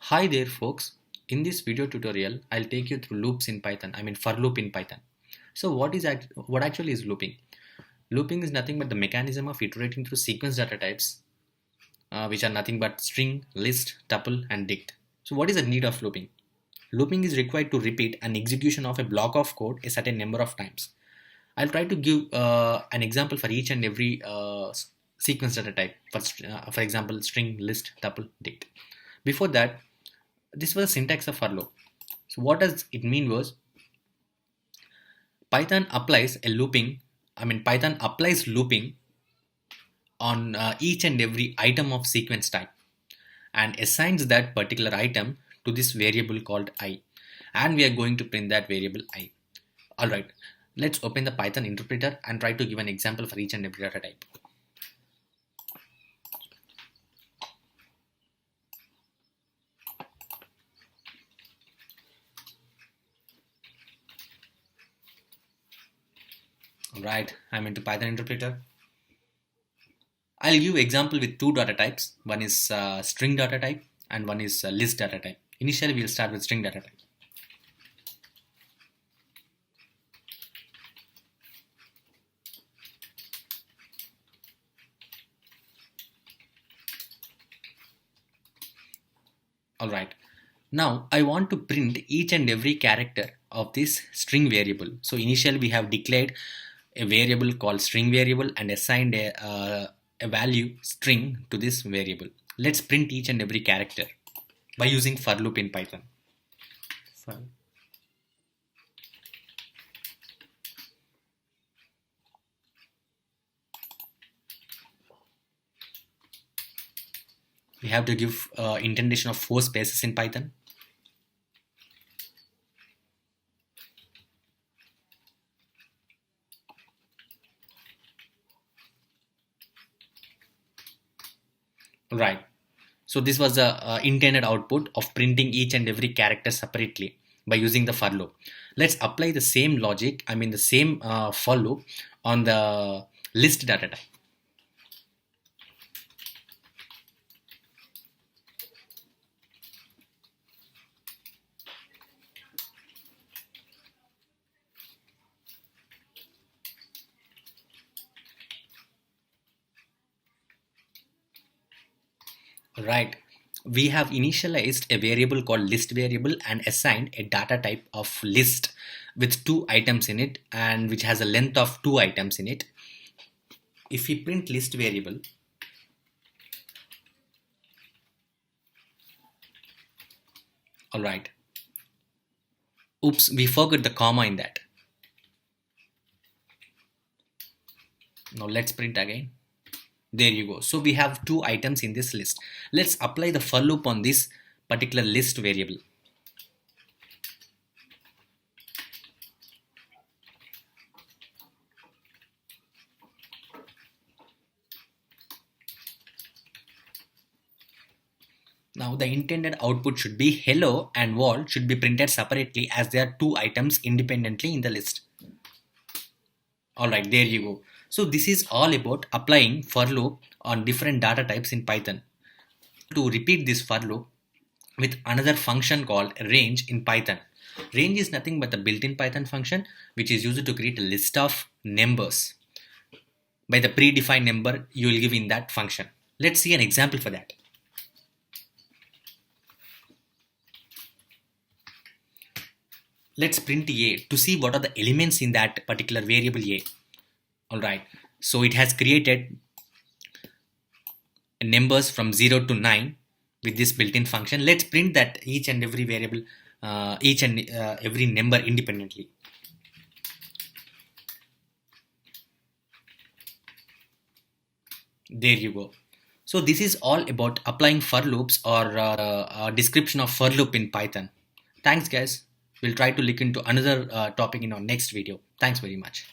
Hi there folks. In this video tutorial, I'll take you through loops in Python. For loop in Python. So what actually is looping? Looping is nothing but the mechanism of iterating through sequence data types, which are nothing but string, list, tuple, and dict. So what is the need of looping? Looping is required to repeat an execution of a block of code a certain number of times. I'll try to give an example for each and every sequence data type. For example, string, list, tuple, dict. Before that, this was the syntax of for loop. So what does it mean was Python applies a looping. Python applies looping on each and every item of sequence type and assigns that particular item to this variable called I, and we are going to print that variable I. Alright, let's open the Python interpreter and try to give an example for each and every data type. Alright, I'm into Python interpreter. I'll give example with two data types. One is string data type and one is list data type. Initially, we'll start with string data type. Alright, now I want to print each and every character of this string variable. So initially we have declared a variable called string variable and assigned a value string to this variable. Let's print each and every character by using for loop in Python. We have to give indentation of 4 spaces in Python. Right. So this was the intended output of printing each and every character separately by using the for loop. Let's apply the same logic, the same for loop on the list data type. Right. We have initialized a variable called list variable and assigned a data type of list with 2 items in it and which has a length of 2 items in it. If we print list variable, alright. Oops, we forgot the comma in that. Now let's print again. There you go. So we have 2 items in this list. Let's apply the for loop on this particular list variable. Now the intended output should be hello and wall should be printed separately as there are 2 items independently in the list. Alright, there you go. So this is all about applying for loop on different data types in Python. To repeat this for loop with another function called range in Python. Range is nothing but the built-in Python function which is used to create a list of numbers by the predefined number you will give in that function. Let's see an example for that. Let's print A to see what are the elements in that particular variable A. Alright, so it has created numbers from 0 to 9 with this built-in function. Let's print that each and every variable, every number independently. There you go. So this is all about applying for loops or a description of for loop in Python. Thanks guys. We'll try to look into another topic in our next video. Thanks very much.